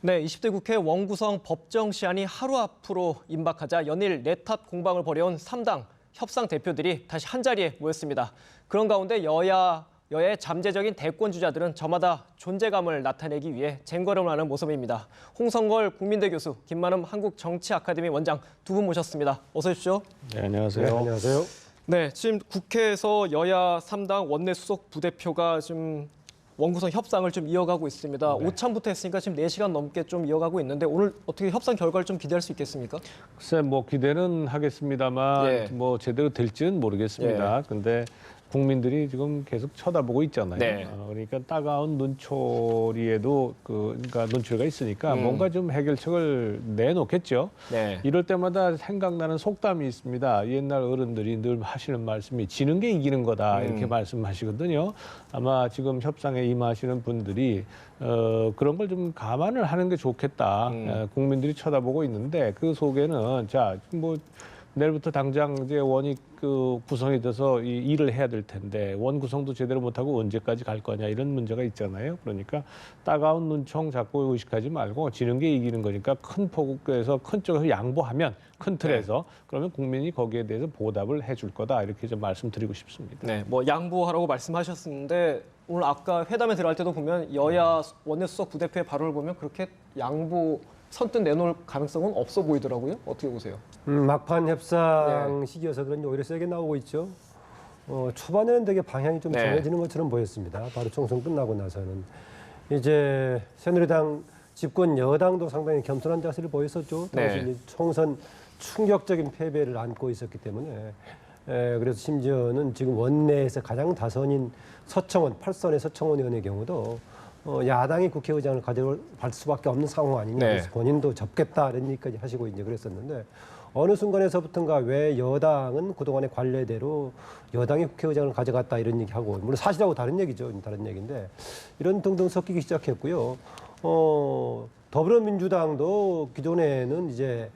네, 20대 국회 원구성 법정 시한이 하루 앞으로 임박하자 연일 내탓 공방을 벌여온 3당 협상 대표들이 다시 한자리에 모였습니다. 그런 가운데 여야의 잠재적인 대권 주자들은 저마다 존재감을 나타내기 위해 쟁걸음을 하는 모습입니다. 홍성걸 국민대 교수, 김만음 한국정치아카데미 원장 두 분 모셨습니다. 어서 오십시오. 네, 안녕하세요. 네, 안녕하세요. 네, 지금 국회에서 여야 3당 원내 수석 부대표가 지금 원구성 협상을 좀 이어가고 있습니다. 네. 오찬부터 했으니까 지금 4시간 넘게 좀 이어가고 있는데 오늘 어떻게 협상 결과를 좀 기대할 수 있겠습니까? 글쎄, 뭐 기대는 하겠습니다만 예. 뭐 제대로 될지는 모르겠습니다. 근데 국민들이 지금 계속 쳐다보고 있잖아요. 네. 그러니까 따가운 눈초리에도 그러니까 눈초리가 있으니까 뭔가 좀 해결책을 내놓겠죠. 네. 이럴 때마다 생각나는 속담이 있습니다. 옛날 어른들이 늘 하시는 말씀이 지는 게 이기는 거다 이렇게 말씀하시거든요. 아마 지금 협상에 임하시는 분들이 그런 걸 좀 감안을 하는 게 좋겠다. 국민들이 쳐다보고 있는데 그 속에는 자, 뭐 내일부터 당장 이제 원이 구성이 돼서 이 일을 해야 될 텐데 원 구성도 제대로 못하고 언제까지 갈 거냐 이런 문제가 있잖아요. 그러니까 따가운 눈총 잡고 의식하지 말고 지는 게 이기는 거니까 큰 폭에서 큰 쪽에서 양보하면 큰 틀에서 그러면 국민이 거기에 대해서 보답을 해줄 거다 이렇게 좀 말씀드리고 싶습니다. 네, 뭐 양보하라고 말씀하셨는데 오늘 아까 회담에 들어갈 때도 보면 여야 원내 수석 부대표의 발언을 보면 그렇게 양보 선뜻 내놓을 가능성은 없어 보이더라고요. 어떻게 보세요? 막판 협상 시기여서 그런지 오히려 세게 나오고 있죠. 초반에는 되게 방향이 좀 네. 정해지는 것처럼 보였습니다. 바로 총선 끝나고 나서는. 이제 새누리당 집권 여당도 상당히 겸손한 자세를 보였었죠. 당시 네. 이제 총선 충격적인 패배를 안고 있었기 때문에. 그래서 심지어는 지금 원내에서 가장 다선인 서청원, 8선의 서청원 의원의 경우도 야당이 국회의장을 가져갈 수밖에 없는 상황 아니냐. 네. 그래서 본인도 접겠다 이런 얘기까지 하시고 이제 그랬었는데 어느 순간에서부터인가 왜 여당은 그동안의 관례대로 여당이 국회의장을 가져갔다 이런 얘기하고 물론 사실하고 다른 얘기죠. 다른 얘기인데 이런 등등 섞이기 시작했고요. 더불어민주당도 기존에는 이제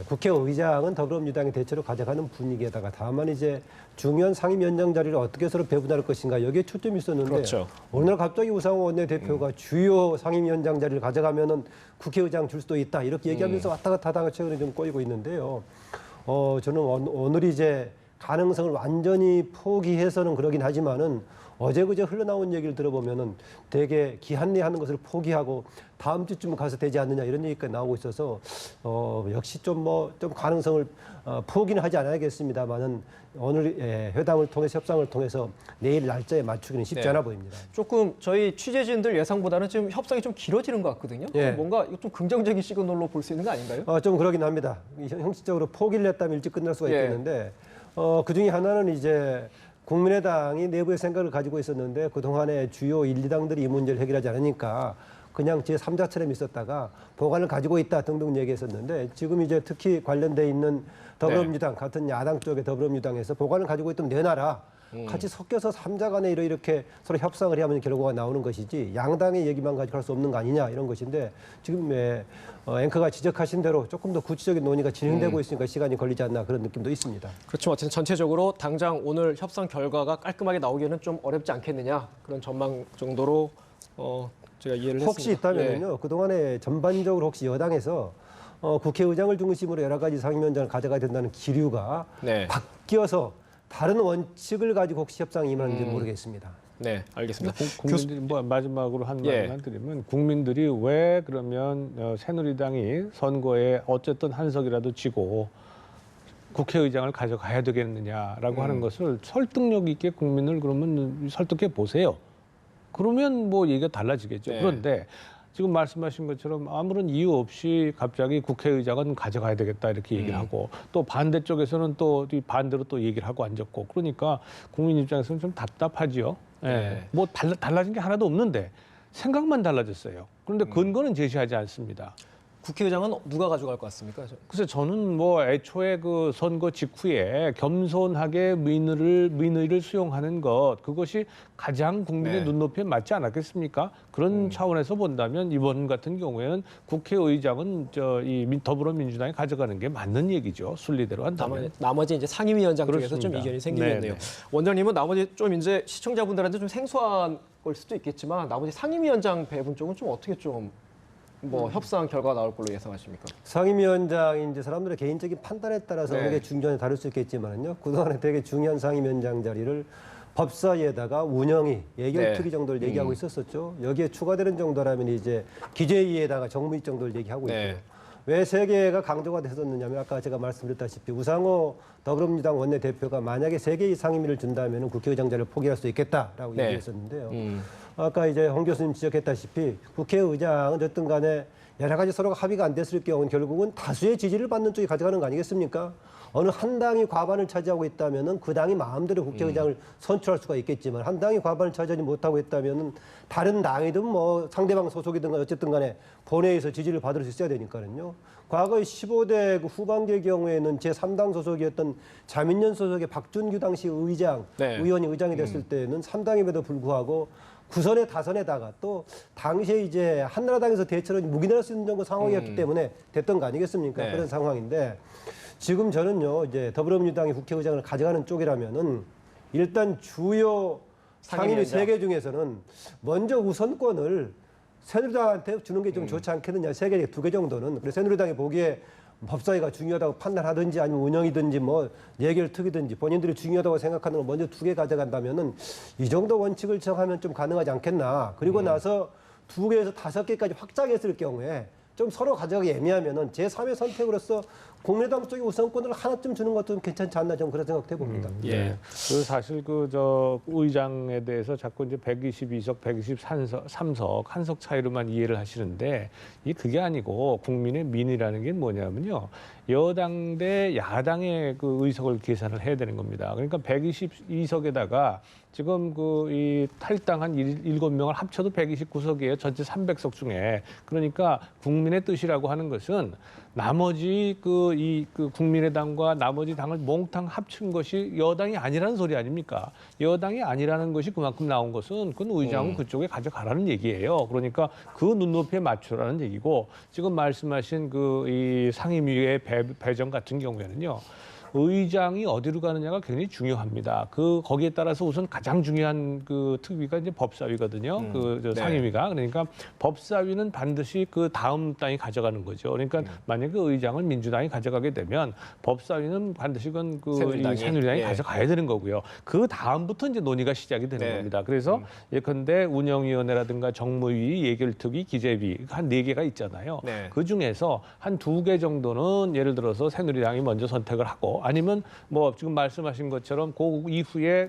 국회의장은 더불어민주당이 대체로 가져가는 분위기에다가 다만 이제 중요한 상임위원장 자리를 어떻게 서로 배분할 것인가 여기에 초점이 있었는데 그렇죠. 오늘 갑자기 우상호 원내대표가 주요 상임위원장 자리를 가져가면은 국회의장 줄 수도 있다 이렇게 얘기하면서 왔다 갔다 하다가 최근에 좀 꼬이고 있는데요. 저는 오늘 이제 가능성을 완전히 포기해서는 그러긴 하지만은 어제 그제 흘러나온 얘기를 들어보면은 되게 기한내하는 것을 포기하고 다음 주쯤 가서 되지 않느냐 이런 얘기가 나오고 있어서 역시 좀 가능성을 포기는 하지 않아야겠습니다만은 오늘 회담을 통해서 협상을 통해서 내일 날짜에 맞추기는 쉽지 네. 않아 보입니다. 조금 저희 취재진들 예상보다는 지금 협상이 좀 길어지는 것 같거든요. 예. 뭔가 이거 좀 긍정적인 시그널로 볼 수 있는 거 아닌가요? 좀 그러긴 합니다. 형식적으로 포기를 했다면 일찍 끝날 수가 예. 있겠는데 그중에 하나는 이제 국민의당이 내부의 생각을 가지고 있었는데 그동안에 주요 1, 2당들이 이 문제를 해결하지 않으니까 그냥 제3자처럼 있었다가 보관을 가지고 있다 등등 얘기했었는데 지금 이제 특히 관련돼 있는 더불어민주당 같은 야당 쪽의 더불어민주당에서 보관을 가지고 있다면 내놔라. 같이 섞여서 3자 간에 이렇게 서로 협상을 해야만 결과가 나오는 것이지 양당의 얘기만 가지고 할 수 없는 거 아니냐 이런 것인데 지금 앵커가 지적하신 대로 조금 더 구체적인 논의가 진행되고 있으니까 시간이 걸리지 않나 그런 느낌도 있습니다. 그렇죠. 어쨌든 전체적으로 당장 오늘 협상 결과가 깔끔하게 나오기에는 좀 어렵지 않겠느냐 그런 전망 정도로 제가 이해를 혹시 했습니다. 있다면요. 그동안에 전반적으로 혹시 여당에서 국회의장을 중심으로 여러 가지 상임위원장을 가져가야 된다는 기류가 네. 바뀌어서 다른 원칙을 가지고 혹시 협상에 임하는지 모르겠습니다. 네, 알겠습니다. 국민들이 뭐 마지막으로 한 예. 말만 드리면 국민들이 왜 그러면 새누리당이 선거에 어쨌든 한석이라도 지고 국회의장을 가져가야 되겠느냐라고 하는 것을 설득력 있게 국민을 그러면 설득해 보세요. 그러면 뭐 얘기가 달라지겠죠. 네. 그런데 지금 말씀하신 것처럼 아무런 이유 없이 갑자기 국회의장은 가져가야 되겠다 이렇게 얘기를 하고 또 반대쪽에서는 또 반대로 또 얘기를 하고 앉았고 그러니까 국민 입장에서는 좀 답답하지요. 예. 네. 뭐 달라진 게 하나도 없는데 생각만 달라졌어요. 그런데 근거는 제시하지 않습니다. 국회의장은 누가 가져갈 것 같습니까? 글쎄 저는 뭐 애초에 그 선거 직후에 겸손하게 민의를 수용하는 것 그것이 가장 국민의 네. 눈높이에 맞지 않았겠습니까? 그런 차원에서 본다면 이번 같은 경우에는 국회의장은 이 더불어민주당이 가져가는 게 맞는 얘기죠. 순리대로 한다면. 나머지 이제 상임위원장 쪽에서 좀 그렇습니다. 이견이 생기겠네요. 네네. 원장님은 나머지 좀 이제 시청자분들한테 좀 생소한 걸 수도 있겠지만 나머지 상임위원장 배분 쪽은 좀 어떻게 좀 뭐 협상 결과가 나올 걸로 예상하십니까? 상임위원장이 이제 사람들의 개인적인 판단에 따라서 네. 어느 게 중요한지 다를 수 있겠지만요. 그동안에 되게 중요한 상임위원장 자리를 법사위에다가 운영위, 예결특위 네. 정도를 얘기하고 있었었죠. 여기에 추가되는 정도라면 이제 기재위에다가 정무위 정도를 얘기하고 네. 있고요. 왜 세 개가 강조가 됐었느냐면 아까 제가 말씀드렸다시피 우상호 더불어민주당 원내대표가 만약에 3개의 상임위를 준다면 국회의장 자리를 포기할 수 있겠다라고 네. 얘기했었는데요. 아까 이제 홍 교수님 지적했다시피 국회의장은 어쨌든 간에 여러 가지 서로가 합의가 안 됐을 경우는 결국은 다수의 지지를 받는 쪽이 가져가는 거 아니겠습니까? 어느 한 당이 과반을 차지하고 있다면은 그 당이 마음대로 국회의장을 선출할 수가 있겠지만 한 당이 과반을 차지하지 못하고 있다면은 다른 당이든 뭐 상대방 소속이든 어쨌든 간에 본회의에서 지지를 받을 수 있어야 되니까는요. 과거의 15대 그 후반기의 경우에는 제3당 소속이었던 자민련 소속의 박준규 당시 네. 의원이 의장이 됐을 때는 3당임에도 불구하고 구선에 다선에다가 또 당시에 이제 한나라당에서 대체로 묵인할 수 있는 정도 상황이었기 때문에 됐던 거 아니겠습니까? 네. 그런 상황인데 지금 저는요 이제 더불어민주당이 국회의장을 가져가는 쪽이라면은 일단 주요 상임위 상임위원장. 3개 중에서는 먼저 우선권을 새누리당한테 주는 게 좀 좋지 않겠느냐. 3개, 2개 정도는. 그래서 새누리당이 보기에 법사위가 중요하다고 판단하든지 아니면 운영이든지 뭐 예결특위든지 본인들이 중요하다고 생각하는 걸 먼저 2개 가져간다면은 이 정도 원칙을 정하면 좀 가능하지 않겠나. 그리고 나서 2개에서 5개까지 확장했을 경우에 좀 서로 가져가기 애매하면은 제3의 선택으로서 국민의당 쪽에 우선권을 하나쯤 주는 것도 좀 괜찮지 않나 좀 그런 생각도 해봅니다. 예. 그 사실 그 의장에 대해서 자꾸 이제 122석, 123석 한 석 차이로만 이해를 하시는데 이 그게 아니고 국민의 민의라는 게 뭐냐면요. 여당 대 야당의 그 의석을 계산을 해야 되는 겁니다. 그러니까 122석에다가 지금 그 이 탈당한 7명을 합쳐도 129석이에요. 전체 300석 중에. 그러니까 국민의 뜻이라고 하는 것은 나머지 그 국민의당과 나머지 당을 몽땅 합친 것이 여당이 아니라는 소리 아닙니까? 여당이 아니라는 것이 그만큼 나온 것은 그건 의장은 그쪽에 가져가라는 얘기예요. 그러니까 그 눈높이에 맞추라는 얘기고 지금 말씀하신 그 이 상임위의 배정 같은 경우에는요. 의장이 어디로 가느냐가 굉장히 중요합니다. 거기에 따라서 우선 가장 중요한 그 특위가 이제 법사위거든요. 네. 상임위가. 그러니까 법사위는 반드시 그 다음 당이 가져가는 거죠. 그러니까 만약에 그 의장을 민주당이 가져가게 되면 법사위는 반드시 그 새누리당이 예. 가져가야 되는 거고요. 그 다음부터 이제 논의가 시작이 되는 겁니다. 그래서 예컨대 운영위원회라든가 정무위, 예결특위, 기재위 한 4개가 있잖아요. 네. 그 중에서 한 2개 정도는 예를 들어서 새누리당이 먼저 선택을 하고 아니면 뭐 지금 말씀하신 것처럼 그 이후에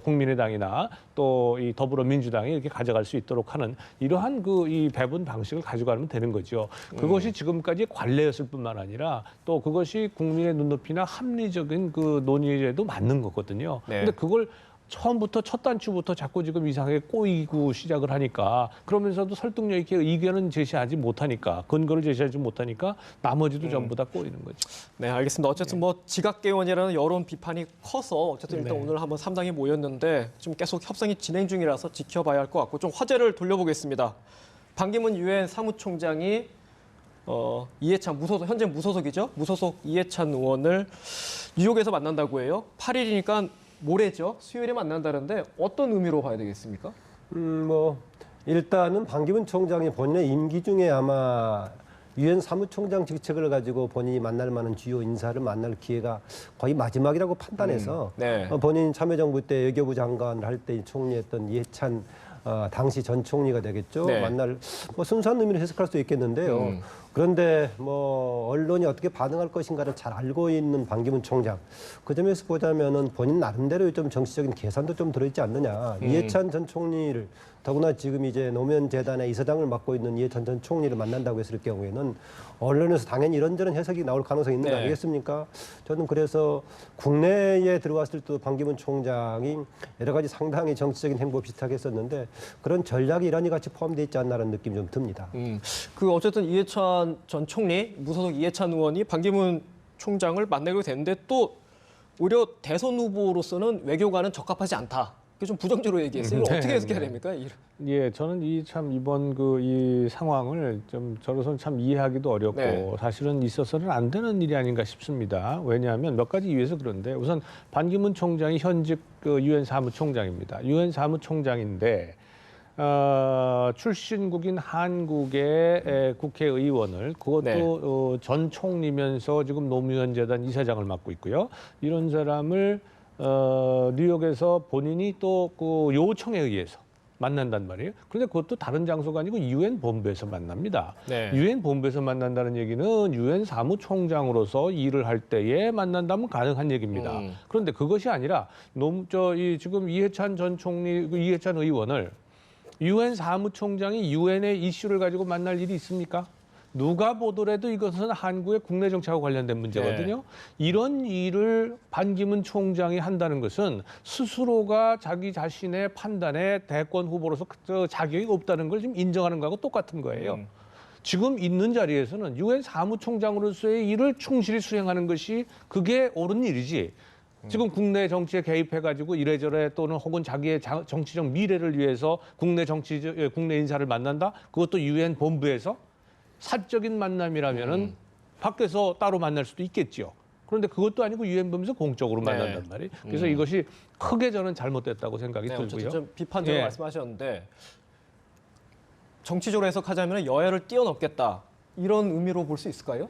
국민의당이나 또 이 더불어민주당이 이렇게 가져갈 수 있도록 하는 이러한 이 배분 방식을 가져가면 되는 거죠. 그것이 지금까지 관례였을 뿐만 아니라 또 그것이 국민의 눈높이나 합리적인 그 논의에도 맞는 거거든요. 네. 근데 그걸 처음부터 첫 단추부터 자꾸 지금 이상하게 꼬이고 시작을 하니까 그러면서도 설득력 있게 의견은 제시하지 못하니까 근거를 제시하지 못하니까 나머지도 전부 다 꼬이는 거죠. 네, 알겠습니다. 어쨌든 뭐 지각개원이라는 여론 비판이 커서 어쨌든 일단 오늘 한번 3당이 모였는데 지금 계속 협상이 진행 중이라서 지켜봐야 할 것 같고 좀 화제를 돌려보겠습니다. 반기문 유엔 사무총장이 이해찬 현재 무소속이죠. 무소속 이해찬 의원을 뉴욕에서 만난다고 해요. 8일이니까 모레죠. 수요일에 만난다는데 어떤 의미로 봐야 되겠습니까? 뭐 일단은 반기문 총장이 본인의 임기 중에 아마 유엔 사무총장 직책을 가지고 본인이 만날 만한 주요 인사를 만날 기회가 거의 마지막이라고 판단해서 네. 본인 참여정부 때 외교부 장관을 할 때 총리했던 이해찬 당시 전 총리가 되겠죠. 네. 만날 뭐 순수한 의미로 해석할 수 있겠는데요. 그런데 뭐 언론이 어떻게 반응할 것인가를 잘 알고 있는 반기문 총장. 그 점에서 보자면은 본인 나름대로 좀 정치적인 계산도 좀 들어있지 않느냐. 이해찬 전 총리를 더구나 지금 이제 노무현 재단의 이사장을 맡고 있는 이해찬 전 총리를 만난다고 했을 경우에는 언론에서 당연히 이런저런 해석이 나올 가능성이 있는 거 네. 아니겠습니까? 저는 그래서 국내에 들어왔을 때도 반기문 총장이 여러 가지 상당히 정치적인 행보 비슷하게 했었는데 그런 전략이 이란이 같이 포함되어 있지 않나라는 느낌이 좀 듭니다. 어쨌든 이해찬 전 총리, 무소속 이해찬 의원이 반기문 총장을 만나게 됐는데 또 오히려 대선 후보로서는 외교관은 적합하지 않다. 그게 좀 부정적으로 얘기했어요. 이걸 어떻게 해석해야 됩니까? 예, 저는 이번 이 상황을 저로서는 참 이해하기도 어렵고 네. 사실은 있어서는 안 되는 일이 아닌가 싶습니다. 왜냐하면 몇 가지 이유에서 그런데 우선 반기문 총장이 현직 유엔 사무총장입니다. 유엔 사무총장인데 출신국인 한국의 국회의원을 그것도 네. 전 총리면서 지금 노무현 재단 이사장을 맡고 있고요. 이런 사람을 뉴욕에서 본인이 또 그 요청에 의해서 만난단 말이에요. 그런데 그것도 다른 장소가 아니고 유엔 본부에서 만납니다. 네. 유엔 본부에서 만난다는 얘기는 유엔 사무총장으로서 일을 할 때에 만난다면 가능한 얘기입니다. 그런데 그것이 아니라 지금 이해찬 전 총리, 이해찬 의원을 유엔 사무총장이 유엔의 이슈를 가지고 만날 일이 있습니까? 누가 보더라도 이것은 한국의 국내 정치하고 관련된 문제거든요. 네. 이런 일을 반기문 총장이 한다는 것은 스스로가 자기 자신의 판단에 대권 후보로서 자격이 없다는 걸 지금 인정하는 거하고 똑같은 거예요. 지금 있는 자리에서는 유엔 사무총장으로서의 일을 충실히 수행하는 것이 그게 옳은 일이지. 지금 국내 정치에 개입해가지고 이래저래 또는 혹은 자기의 정치적 미래를 위해서 국내 인사를 만난다? 그것도 유엔 본부에서 사적인 만남이라면은 밖에서 따로 만날 수도 있겠죠. 그런데 그것도 아니고 유엔 본부에서 공적으로 만난단 말이에요. 그래서 이것이 크게 저는 잘못됐다고 생각이 네, 어쨌든 들고요. 좀 비판적으로 예. 말씀하셨는데 정치적으로 해석하자면 여야를 뛰어넘겠다 이런 의미로 볼 수 있을까요?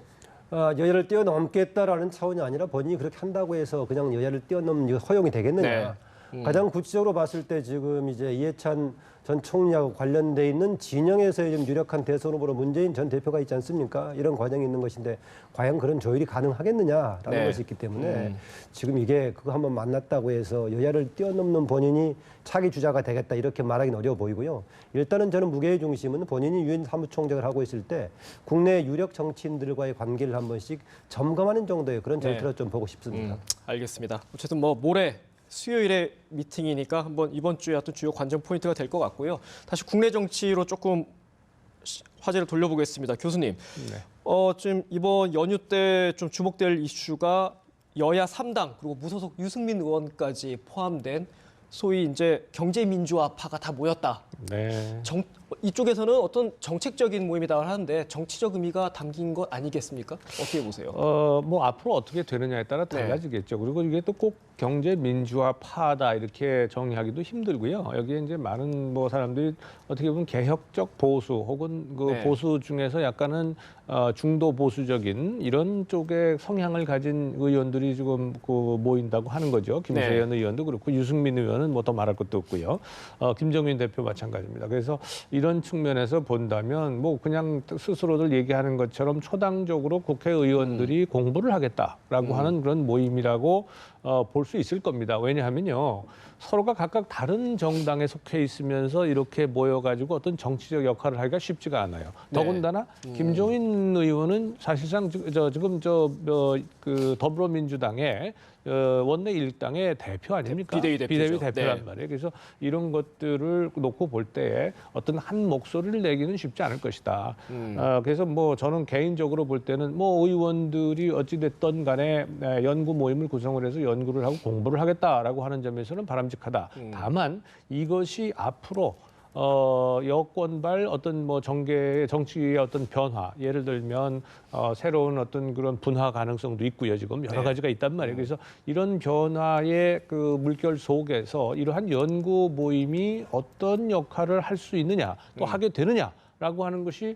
여야를 뛰어넘겠다라는 차원이 아니라 본인이 그렇게 한다고 해서 그냥 여야를 뛰어넘는 허용이 되겠느냐. 가장 구체적으로 봤을 때 지금 이제 이해찬 전 총리하고 관련돼 있는 진영에서의 좀 유력한 대선 후보로 문재인 전 대표가 있지 않습니까? 이런 과정이 있는 것인데 과연 그런 조율이 가능하겠느냐라는 네. 것이 있기 때문에 지금 이게 그거 한번 만났다고 해서 여야를 뛰어넘는 본인이 차기 주자가 되겠다 이렇게 말하기는 어려워 보이고요. 일단은 저는 무게의 중심은 본인이 유엔 사무총장을 하고 있을 때 국내 유력 정치인들과의 관계를 한 번씩 점검하는 정도의 그런 절차를 좀 보고 싶습니다. 알겠습니다. 어쨌든 뭐 모레 수요일에 미팅이니까 한번 이번 주에 어떤 주요 관전 포인트가 될 것 같고요. 다시 국내 정치로 조금 화제를 돌려보겠습니다. 교수님, 지금 이번 연휴 때 좀 주목될 이슈가 여야 3당 그리고 무소속 유승민 의원까지 포함된 소위 이제 경제민주화파가 다 모였다. 네. 이쪽에서는 어떤 정책적인 모임이라고 하는데 정치적 의미가 담긴 것 아니겠습니까? 어떻게 보세요? 뭐 앞으로 어떻게 되느냐에 따라 달라지겠죠. 그리고 이게 또 꼭 경제 민주화파다 이렇게 정의하기도 힘들고요. 여기에 이제 많은 뭐 사람들이 어떻게 보면 개혁적 보수 혹은 그 네. 보수 중에서 약간은 중도 보수적인 이런 쪽의 성향을 가진 의원들이 지금 그 모인다고 하는 거죠. 김세연 의원도 그렇고 유승민 의원은 뭐 더 말할 것도 없고요. 김정인 대표 마찬가지입니다. 그래서 이런 측면에서 본다면 뭐 그냥 스스로들 얘기하는 것처럼 초당적으로 국회의원들이 공부를 하겠다라고 하는 그런 모임이라고 볼 수 있을 겁니다. 왜냐하면요. 서로가 각각 다른 정당에 속해 있으면서 이렇게 모여가지고 어떤 정치적 역할을 하기가 쉽지가 않아요. 더군다나 김종인 의원은 사실상 지금 그 더불어민주당의 원내 일당의 대표 아닙니까? 비대위 대표죠. 대표란 네. 말이에요. 그래서 이런 것들을 놓고 볼 때에 어떤 한 목소리를 내기는 쉽지 않을 것이다. 그래서 뭐 저는 개인적으로 볼 때는 뭐 의원들이 어찌됐든 간에 연구 모임을 구성을 해서 연구를 하고 공부를 하겠다라고 하는 점에서는 바람직하다. 다만 이것이 앞으로 여권발 어떤 뭐 정치의 어떤 변화, 예를 들면 새로운 어떤 그런 분화 가능성도 있고요. 지금 여러 가지가 있단 말이에요. 그래서 이런 변화의 그 물결 속에서 이러한 연구 모임이 어떤 역할을 할 수 있느냐, 또 하게 되느냐라고 하는 것이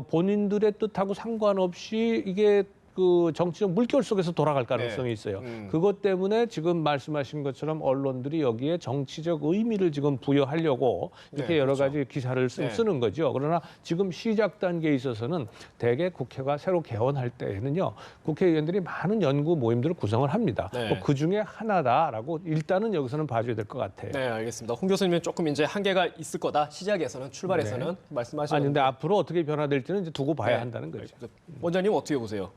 본인들의 뜻하고 상관없이 이게 그 정치적 물결 속에서 돌아갈 가능성이 있어요. 그것 때문에 지금 말씀하신 것처럼 언론들이 여기에 정치적 의미를 지금 부여하려고 이렇게 여러 가지 기사를 쓰는 거죠. 그러나 지금 시작 단계에 있어서는 대개 국회가 새로 개원할 때에는요. 국회의원들이 많은 연구 모임들을 구성을 합니다. 뭐 그 중에 하나다라고 일단은 여기서는 봐줘야 될 것 같아요. 네, 알겠습니다. 홍 교수님은 조금 이제 한계가 있을 거다. 시작에서는 출발에서는 말씀하셨는데. 아니 근데 앞으로 어떻게 변화될지는 이제 두고 봐야 한다는 거죠. 원장님 어떻게 보세요?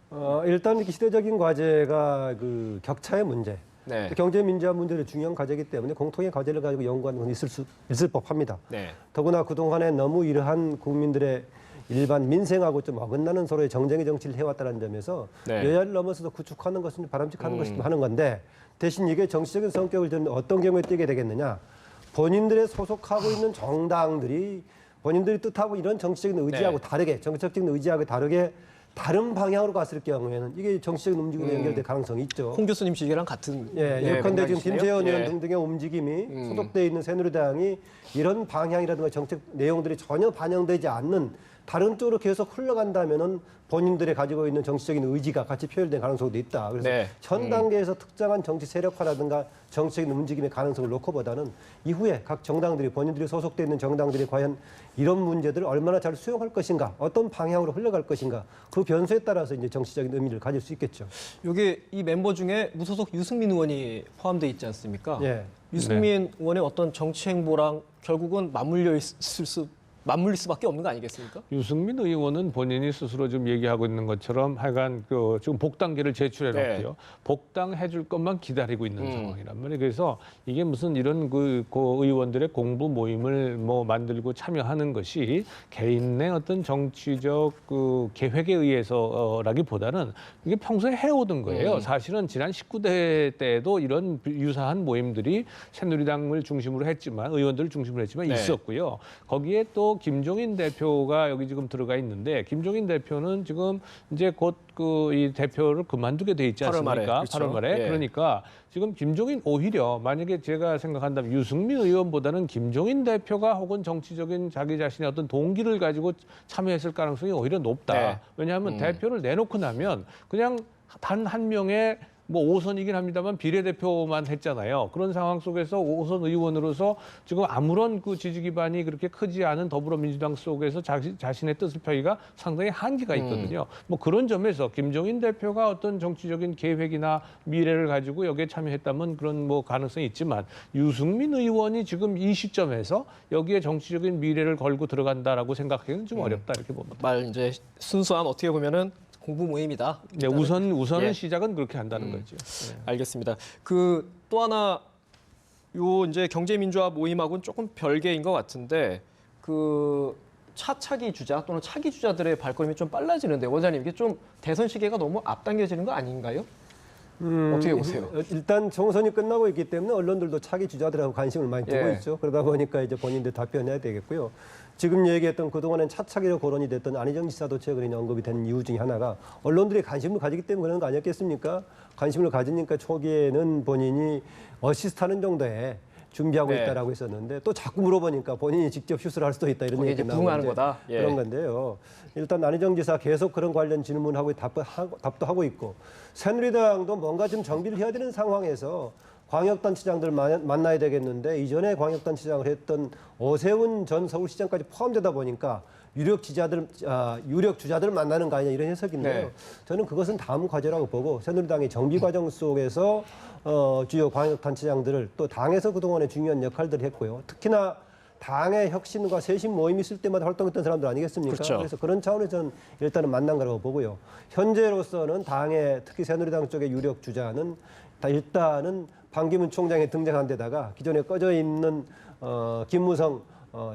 일단 이렇게 시대적인 과제가 그 격차의 문제, 네. 경제 민주화 문제를 중요한 과제이기 때문에 공통의 과제를 가지고 연구하는 건 있을 법합니다. 네. 더구나 그동안에 너무 이러한 국민들의 일반 민생하고 좀 어긋나는 서로의 정쟁의 정치를 해왔다는 점에서 여야를 넘어서서 구축하는 것은 바람직한 것이 하는 건데 대신 이게 정치적인 성격을 띠는 어떤 경우에 띠게 되겠느냐. 본인들의 소속하고 있는 정당들이 본인들이 뜻하고 이런 정치적인 의지하고 다르게 정책적인 의지하고 다르게 다른 방향으로 갔을 경우에는 이게 정치적인 움직임으로 연결될 가능성이 있죠. 홍 교수님 지적이랑 같은 예컨대 지금 맥락이시네요. 김재원 의원 예. 등등의 움직임이 소속돼 있는 새누리당이 이런 방향이라든가 정책 내용들이 전혀 반영되지 않는 다른 쪽으로 계속 흘러간다면은 본인들이 가지고 있는 정치적인 의지가 같이 표현될 가능성도 있다. 그래서 네. 현 단계에서 특정한 정치 세력화라든가 정치적인 움직임의 가능성을 놓고보다는 이후에 각 정당들이 본인들이 소속돼 있는 정당들이 과연 이런 문제들을 얼마나 잘 수용할 것인가, 어떤 방향으로 흘러갈 것인가, 그 변수에 따라서 이제 정치적인 의미를 가질 수 있겠죠. 여기 이 멤버 중에 무소속 유승민 의원이 포함되어 있지 않습니까? 예. 유승민 의원의 어떤 정치 행보랑 결국은 맞물릴 수밖에 없는 거 아니겠습니까? 유승민 의원은 본인이 스스로 지금 얘기하고 있는 것처럼 하여간 그 지금 복당기를 제출해 놨고요. 네. 복당해 줄 것만 기다리고 있는 상황이란 말이에요. 그래서 이게 무슨 이런 그 의원들의 공부 모임을 뭐 만들고 참여하는 것이 개인의 어떤 정치적 그 계획에 의해서라기보다는 이게 평소에 해오던 거예요. 사실은 지난 19대 때에도 이런 유사한 모임들이 새누리당을 중심으로 했지만 의원들을 중심으로 했지만 네. 있었고요. 거기에 또 김종인 대표가 여기 지금 들어가 있는데 김종인 대표는 지금 이제 곧 그 이 대표를 그만두게 돼 있지 8월 말에, 않습니까? 그렇죠. 8월 말에. 예. 그러니까 지금 김종인 오히려 만약에 제가 생각한다면 유승민 의원보다는 김종인 대표가 혹은 정치적인 자기 자신의 어떤 동기를 가지고 참여했을 가능성이 오히려 높다. 네. 왜냐하면 대표를 내놓고 나면 그냥 단 한 명의 뭐 5선이긴 합니다만 비례대표만 했잖아요. 그런 상황 속에서 5선 의원으로서 지금 아무런 그 지지 기반이 그렇게 크지 않은 더불어민주당 속에서 자신의 뜻을 펴기가 상당히 한계가 있거든요. 뭐 그런 점에서 김종인 대표가 어떤 정치적인 계획이나 미래를 가지고 여기에 참여했다면 그런 뭐 가능성이 있지만 유승민 의원이 지금 이 시점에서 여기에 정치적인 미래를 걸고 들어간다라고 생각하기는 좀 어렵다 이렇게 봅니다. 말 이제 순수한 어떻게 보면은 공부 모임이다. 네, 우선은 예. 시작은 그렇게 한다는 거죠. 네. 알겠습니다. 그 또 하나 요 이제 경제민주화 모임하고는 조금 별개인 것 같은데 그 차차기 주자 또는 차기 주자들의 발걸음이 좀 빨라지는데 원장님 이게 좀 대선 시기가 너무 앞당겨지는 거 아닌가요? 어떻게 보세요? 일단 총선이 끝나고 있기 때문에 언론들도 차기 주자들하고 관심을 많이 두고 예. 있죠. 그러다 보니까 이제 본인들 답변해야 되겠고요. 지금 얘기했던 그동안엔 차차기로 거론이 됐던 안희정 지사도 최근에 언급이 된 이유 중에 하나가 언론들이 관심을 가지기 때문에 그런 거 아니었겠습니까? 관심을 가지니까 초기에는 본인이 어시스트하는 정도에 준비하고 네. 있다라고 했었는데 또 자꾸 물어보니까 본인이 직접 슈스를 할 수도 있다 이런 거기에 얘기가 이제 나오고 부응하는 이제 거다. 예. 그런 건데요. 일단 안희정 지사 계속 그런 관련 질문하고 답도 하고 있고 새누리당도 뭔가 좀 정비를 해야 되는 상황에서 광역단체장들 만나야 되겠는데 이전에 광역단체장을 했던 오세훈 전 서울시장까지 포함되다 보니까 유력 주자들 만나는 거 아니냐 이런 해석인데요. 네. 저는 그것은 다음 과제라고 보고 새누리당의 정비 과정 속에서 주요 광역단체장들을 또 당에서 그동안에 중요한 역할들을 했고요. 특히나 당의 혁신과 쇄신 모임이 있을 때마다 활동했던 사람들 아니겠습니까? 그렇죠. 그래서 그런 차원에서 저는 일단은 만난 거라고 보고요. 현재로서는 당의 특히 새누리당 쪽의 유력 주자는 일단은 반기문 총장이 등장한 데다가 기존에 꺼져 있는 김무성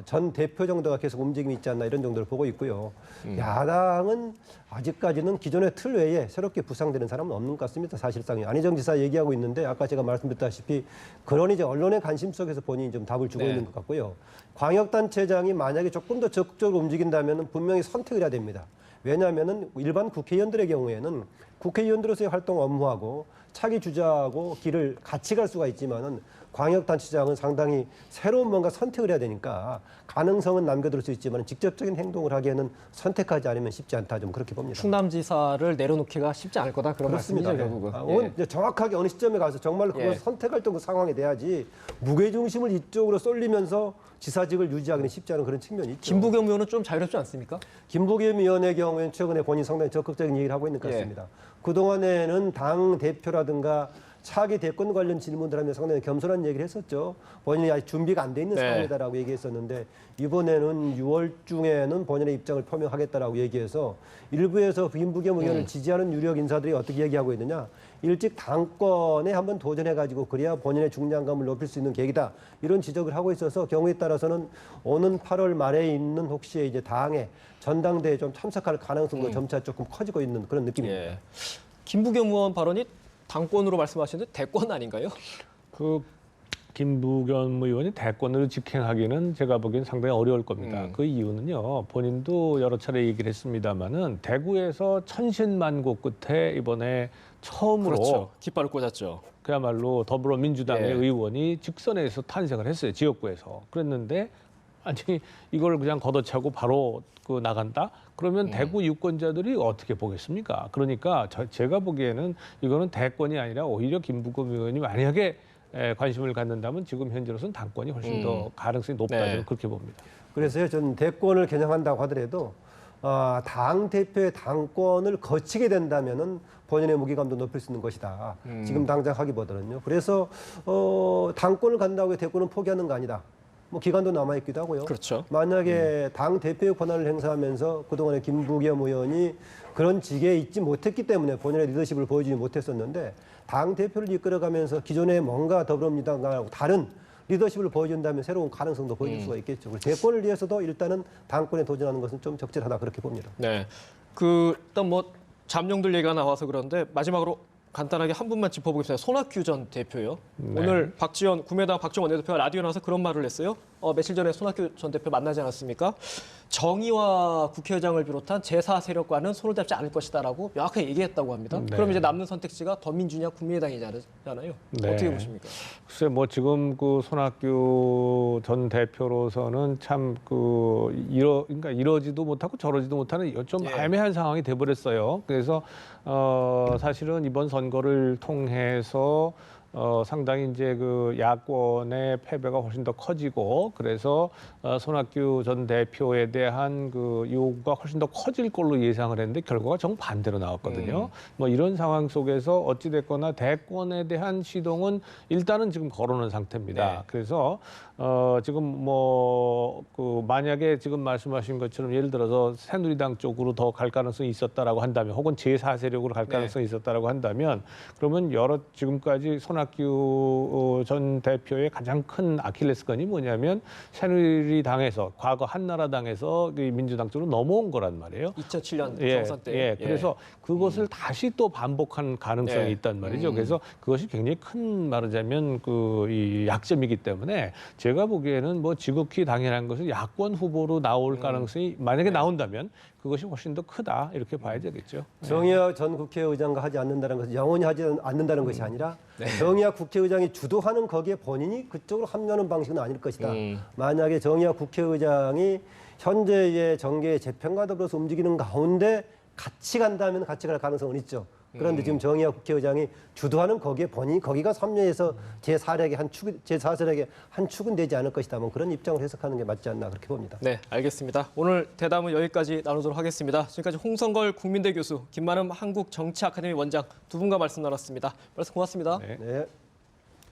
전 대표 정도가 계속 움직임이 있지 않나 이런 정도를 보고 있고요. 야당은 아직까지는 기존의 틀 외에 새롭게 부상되는 사람은 없는 것 같습니다. 사실상 안희정 지사 얘기하고 있는데 아까 제가 말씀드렸다시피 그런 이제 언론의 관심 속에서 본인이 좀 답을 주고 네. 있는 것 같고요. 광역단체장이 만약에 조금 더 적극적으로 움직인다면 분명히 선택을 해야 됩니다. 왜냐하면은 일반 국회의원들의 경우에는 국회의원들로서의 활동 업무하고 차기 주자하고 길을 같이 갈 수가 있지만은 광역단체장은 상당히 새로운 뭔가 선택을 해야 되니까 가능성은 남겨둘 수 있지만 직접적인 행동을 하기에는 선택하지 않으면 쉽지 않다 좀 그렇게 봅니다. 충남지사를 내려놓기가 쉽지 않을 거다 그런 그렇습니다. 말씀이죠 결국은. 이제 정확하게 어느 시점에 가서 정말 그걸 예. 선택할 정도 상황이 돼야지 무게중심을 이쪽으로 쏠리면서 지사직을 유지하기는 쉽지 않은 그런 측면이 있죠. 김부겸 의원은 좀 자유롭지 않습니까? 김부겸 의원의 경우에는 최근에 본인이 상당히 적극적인 얘기를 하고 있는 것 같습니다. 그동안에는 당 대표라든가 차기 대권 관련 질문들 하면 상당히 겸손한 얘기를 했었죠. 본인이 아직 준비가 안 돼 있는 네. 상황이다라고 얘기했었는데 이번에는 6월 중에는 본인의 입장을 표명하겠다라고 얘기해서 일부에서 김부겸 의원을 지지하는 유력 인사들이 어떻게 얘기하고 있느냐. 일찍 당권에 한번 도전해가지고 그래야 본인의 중량감을 높일 수 있는 계기다. 이런 지적을 하고 있어서 경우에 따라서는 오는 8월 말에 있는 혹시 이제 당의 전당대회에 좀 참석할 가능성도 점차 조금 커지고 있는 그런 느낌입니다. 예. 김부겸 의원 발언이 당권으로 말씀하시는데 대권 아닌가요? 그 김부겸 의원이 대권을 직행하기는 제가 보기엔 상당히 어려울 겁니다. 그 이유는요. 본인도 여러 차례 얘기를 했습니다마는 대구에서 천신만고 끝에 이번에 처음으로 그렇죠. 깃발을 꽂았죠. 그야말로 더불어민주당의 예. 의원이 직선에서 탄생을 했어요. 지역구에서. 그랬는데 아니 이걸 그냥 걷어차고 바로 나간다? 그러면 대구 유권자들이 어떻게 보겠습니까? 그러니까 제가 보기에는 이거는 대권이 아니라 오히려 김부겸 의원이 만약에 관심을 갖는다면 지금 현재로서는 당권이 훨씬 더 가능성이 높다 네. 저는 그렇게 봅니다. 그래서요, 전 대권을 겨냥한다고 하더라도 당 대표의 당권을 거치게 된다면은 본인의 무게감도 높일 수 있는 것이다. 지금 당장 하기보다는요. 그래서 당권을 간다고 해서 대권은 포기하는 거 아니다. 뭐 기간도 남아 있기도 하고요. 그렇죠. 만약에 당 대표의 권한을 행사하면서 그동안에 김부겸 의원이 그런 직에 있지 못했기 때문에 본인의 리더십을 보여주지 못했었는데 당 대표를 이끌어가면서 기존에 뭔가 더불어민주당하고 다른 리더십을 보여준다면 새로운 가능성도 보여줄 수가 있겠죠. 그래서 대권을 위해서도 일단은 당권에 도전하는 것은 좀 적절하다 그렇게 봅니다. 네. 일단 뭐 잠룡들 얘기가 나와서 그런데 마지막으로 간단하게 한 분만 짚어보겠습니다. 손학규 전 대표요. 네. 오늘 국민의당 박지원 원내대표가 라디오 나와서 그런 말을 했어요. 며칠 전에 손학규 전 대표 만나지 않았습니까? 정의와 국회의장을 비롯한 제4 세력과는 손을 잡지 않을 것이다라고 명확하게 얘기했다고 합니다. 네. 그럼 이제 남는 선택지가 더민주냐 국민의당이잖아요. 네. 어떻게 보십니까? 글쎄 뭐 지금 손학규 전 대표로서는 참 그러니까 이러지도 못하고 저러지도 못하는 좀 예. 애매한 상황이 돼버렸어요. 그래서 사실은 이번 선거를 통해서 상당히 이제 야권의 패배가 훨씬 더 커지고 그래서 손학규 전 대표에 대한 요구가 훨씬 더 커질 걸로 예상을 했는데 결과가 정반대로 나왔거든요. 뭐 이런 상황 속에서 어찌 됐거나 대권에 대한 시동은 일단은 지금 걸어놓은 상태입니다. 네. 그래서 지금 만약에 지금 말씀하신 것처럼 예를 들어서 새누리당 쪽으로 더 갈 가능성이 있었다라고 한다면 혹은 제4 세력으로 갈 가능성이 있었다라고 한다면 그러면 지금까지 손학규 전 대표의 가장 큰 아킬레스건이 뭐냐면 새누리당에서 과거 한나라당에서 민주당 쪽으로 넘어온 거란 말이에요. 2007년 예, 경선 때. 예. 그래서 그것을 다시 또 반복한 가능성이 예. 있단 말이죠. 그래서 그것이 굉장히 큰 말하자면 이 약점이기 때문에 제가 보기에는 뭐 지극히 당연한 것은 야권 후보로 나올 가능성이 만약에 나온다면 그것이 훨씬 더 크다 이렇게 봐야 되겠죠. 정의화 전 국회의장과 하지 않는다는 것은 영원히 하지 않는다는 것이 아니라 정의화 국회의장이 주도하는 거기에 본인이 그쪽으로 합류하는 방식은 아닐 것이다. 만약에 정의화 국회의장이 현재의 정계의 재편과 더불어서 움직이는 가운데 같이 간다면 같이 갈 가능성은 있죠. 그런데 지금 정의화 국회의장이 주도하는 거기에 본인이 거기가 삼류에서 제4세력의 한 축은 되지 않을 것이다. 뭐 그런 입장을 해석하는 게 맞지 않나 그렇게 봅니다. 네, 알겠습니다. 오늘 대담은 여기까지 나누도록 하겠습니다. 지금까지 홍성걸 국민대 교수, 김만흠 한국정치아카데미 원장 두 분과 말씀 나눴습니다. 말씀 고맙습니다. 네. 네.